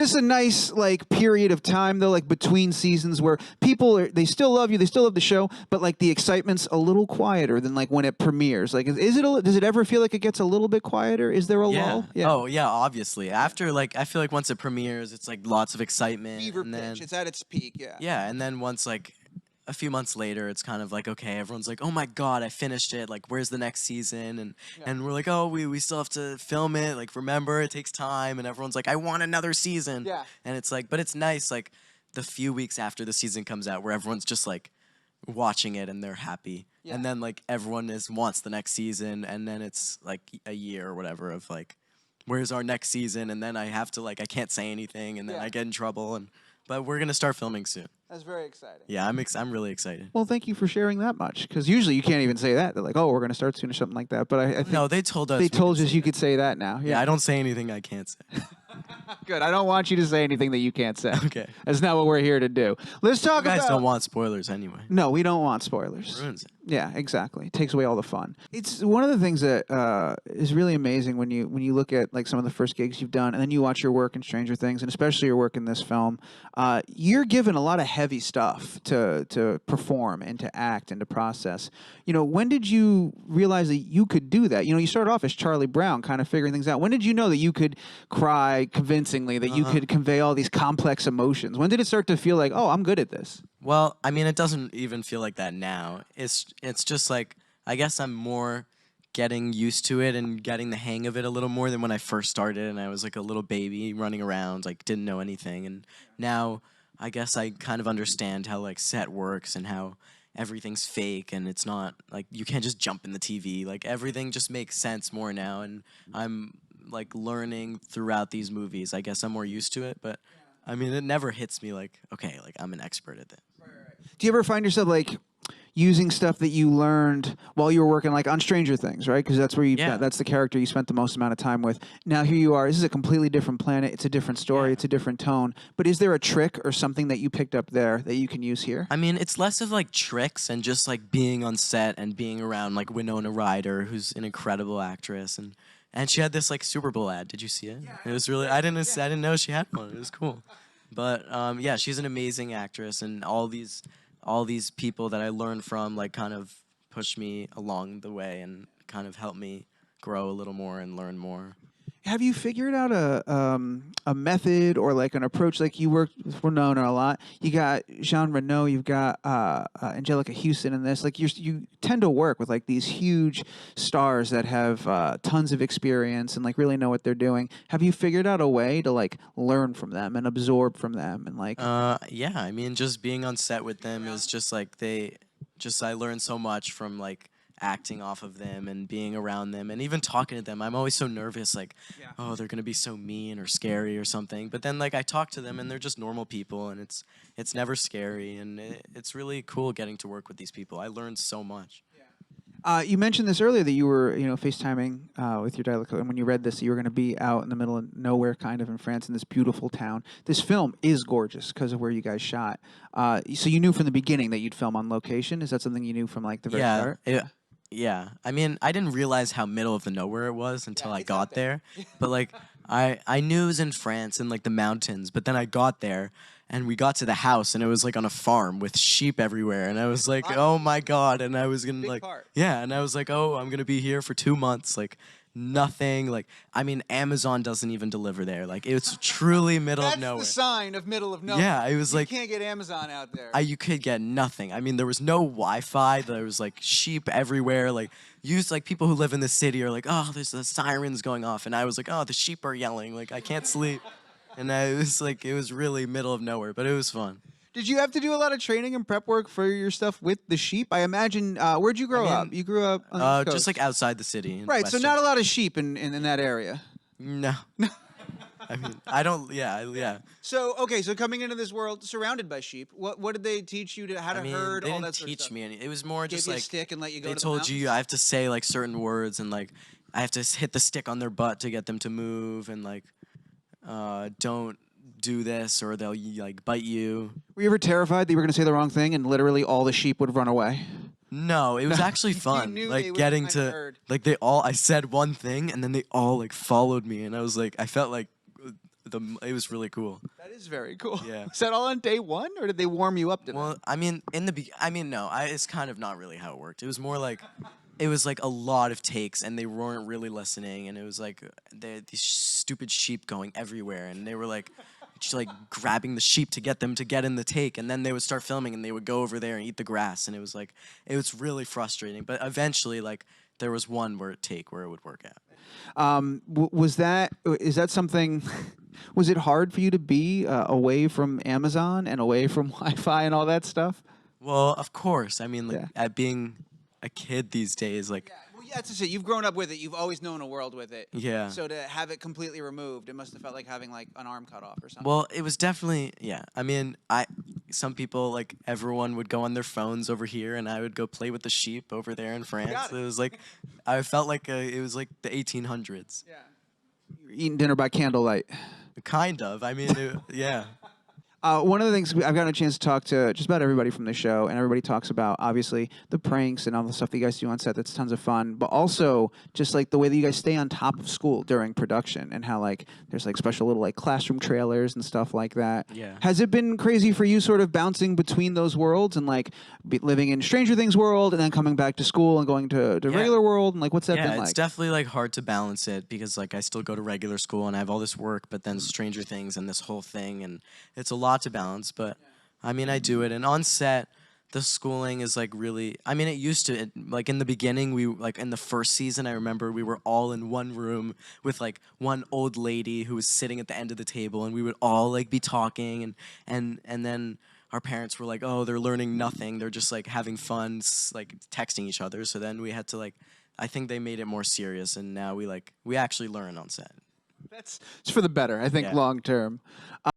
It's a nice like period of time though, like between seasons where they still love you, they still love the show, but like the excitement's a little quieter than like when it premieres. Like, does it ever feel like it gets a little bit quieter? Is there a lull? Yeah. Oh yeah, obviously. After like, I feel like once it premieres, it's like lots of excitement. Fever and pitch. then, It's at its peak. Yeah. Yeah, and then once like a few months later, it's kind of like, okay, everyone's like, oh my god, I finished it. Like, where's the next season? And we're like, oh, we still have to film it. Like, remember, it takes time. And everyone's like, I want another season. Yeah. And it's like, but it's nice, like the few weeks after the season comes out, where everyone's just like watching it and they're happy. Yeah. And then like everyone wants the next season, and then it's like a year or whatever of like, where's our next season? And then I have to like, I can't say anything, and then I get in trouble. But we're gonna start filming soon. That's very exciting. Yeah, I'm really excited. Well, thank you for sharing that much, because usually you can't even say that. They're like, "Oh, we're going to start soon" or something like that. But I think no, they told us. They told us you could say that now. Yeah, I don't say anything I can't say. Good. I don't want you to say anything that you can't say. Okay. That's not what we're here to do. Let's talk about. You guys don't want spoilers anyway. No, we don't want spoilers. It ruins it. Yeah, exactly. It takes away all the fun. It's one of the things that is really amazing when you look at like some of the first gigs you've done, and then you watch your work in Stranger Things, and especially your work in this film. You're given a lot of heavy stuff to perform and to act and to process. You know, when did you realize that you could do that? You know, you started off as Charlie Brown, kind of figuring things out. When did you know that you could cry convincingly, that you could convey all these complex emotions? When did it start to feel like, oh, I'm good at this? Well, I mean, it doesn't even feel like that now. It's just like, I guess I'm more getting used to it and getting the hang of it a little more than when I first started, and I was like a little baby running around, like didn't know anything. And now I guess I kind of understand how like set works and how everything's fake, and it's not like you can't just jump in the TV. Like everything just makes sense more now, and I'm like learning throughout these movies. I guess I'm more used to it, but I mean, it never hits me like, okay, like I'm an expert at this. Do you ever find yourself like using stuff that you learned while you were working like on Stranger Things, right? Because that's where that's the character you spent the most amount of time with. Now here you are. This is a completely different planet. It's a different story. It's a different tone. But is there a trick or something that you picked up there that you can use here? I mean, it's less of like tricks and just like being on set and being around like Winona Ryder, who's an incredible actress, and she had this like Super Bowl ad. Did you see it? It was really. I didn't know she had one. It was cool. But yeah, she's an amazing actress, and all these people that I learned from like kind of pushed me along the way and kind of helped me grow a little more and learn more. Have you figured out a method or like an approach? Like you worked with Winona a lot. You got Jean Reno. You've got Angelica Houston in this. Like you tend to work with like these huge stars that have tons of experience and like really know what they're doing. Have you figured out a way to like learn from them and absorb from them and like? Yeah, I mean, just being on set with them is just like I learned so much from like acting off of them and being around them and even talking to them. I'm always so nervous, like, oh, they're gonna be so mean or scary or something. But then like I talk to them and they're just normal people, and it's never scary, and it's really cool getting to work with these people. I learned so much. You mentioned this earlier that you were, FaceTiming with your dialect, and when you read this, you were going to be out in the middle of nowhere, kind of in France, in this beautiful town. This film is gorgeous because of where you guys shot. So you knew from the beginning that you'd film on location. Is that something you knew from like the very start? Yeah, I mean, I didn't realize how middle of the nowhere it was until I got there. But like, I knew it was in France in like the mountains. But then I got there, and we got to the house, and it was like on a farm with sheep everywhere. And I was like, oh my god! And I was gonna like, and I was like, oh, I'm gonna be here for 2 months, like. Nothing, like, I mean, Amazon doesn't even deliver there. Like, it's truly middle of nowhere. That's the sign of middle of nowhere. Yeah, it was like... You can't get Amazon out there. You could get nothing. I mean, there was no Wi-Fi. There was, like, sheep everywhere. Like, people who live in the city are like, oh, there's the sirens going off. And I was like, oh, the sheep are yelling. Like, I can't sleep. And it was really middle of nowhere, but it was fun. Did you have to do a lot of training and prep work for your stuff with the sheep? I imagine. Where'd you grow up? You grew up on the East Coast. Just like outside the city. Right, so not a lot of sheep in that area. No. I mean, I don't. Yeah. So okay, so coming into this world surrounded by sheep, what did they teach you how to herd? They all didn't that sort of teach stuff? me any. It was more just Gave you like a stick and let you go. They to told the you I have to say like certain words, and like I have to hit the stick on their butt to get them to move, and like don't do this or they'll like bite you. Were you ever terrified that you were going to say the wrong thing and literally all the sheep would run away? No, it was actually fun. Like getting to like I said one thing and then they all like followed me, and I was like, I felt like it was really cool. That is very cool. Yeah. Is that all on day one, or did they warm you up to Well, that? I mean, no, it's kind of not really how it worked. It was more like, it was like a lot of takes, and they weren't really listening, and it was like these stupid sheep going everywhere, and they were like, just like grabbing the sheep to get them to get in the take, and then they would start filming, and they would go over there and eat the grass, and it was like, it was really frustrating. But eventually, like, there was one take where it would work out. Is that something? Was it hard for you to be away from Amazon and away from Wi-Fi and all that stuff? Well, of course. I mean, like, Yeah. at being a kid these days, like, Well, yeah, that's just it. You've grown up with it. You've always known a world with it. yeah. So to have it completely removed, it must have felt like having like an arm cut off or something. Well, it was definitely, yeah. I mean, some people, like, everyone would go on their phones over here, and I would go play with the sheep over there in France. Got it. It was like, I felt like it was like the 1800s. Yeah. You're eating dinner by candlelight. Kind of. I mean, yeah. One of the things I've gotten a chance to talk to just about everybody from the show, and everybody talks about obviously the pranks and all the stuff that you guys do on set. That's tons of fun, but also just like the way that you guys stay on top of school during production, and how like there's like special little like classroom trailers and stuff like that. Yeah. Has it been crazy for you, sort of bouncing between those worlds and like living in Stranger Things world and then coming back to school and going to regular world, and like what's that been like? It's definitely like hard to balance it because like I still go to regular school and I have all this work, but then Stranger Things and this whole thing, and it's a lot to balance. But I mean, I do it, and on set, the schooling is like really. I mean, it used to like in the beginning. We like in the first season, I remember we were all in one room with like one old lady who was sitting at the end of the table, and we would all like be talking, and then our parents were like, oh, they're learning nothing. They're just like having fun, like texting each other. So then we had to like, I think they made it more serious, and now we actually learn on set. It's for the better, I think, Yeah. long term.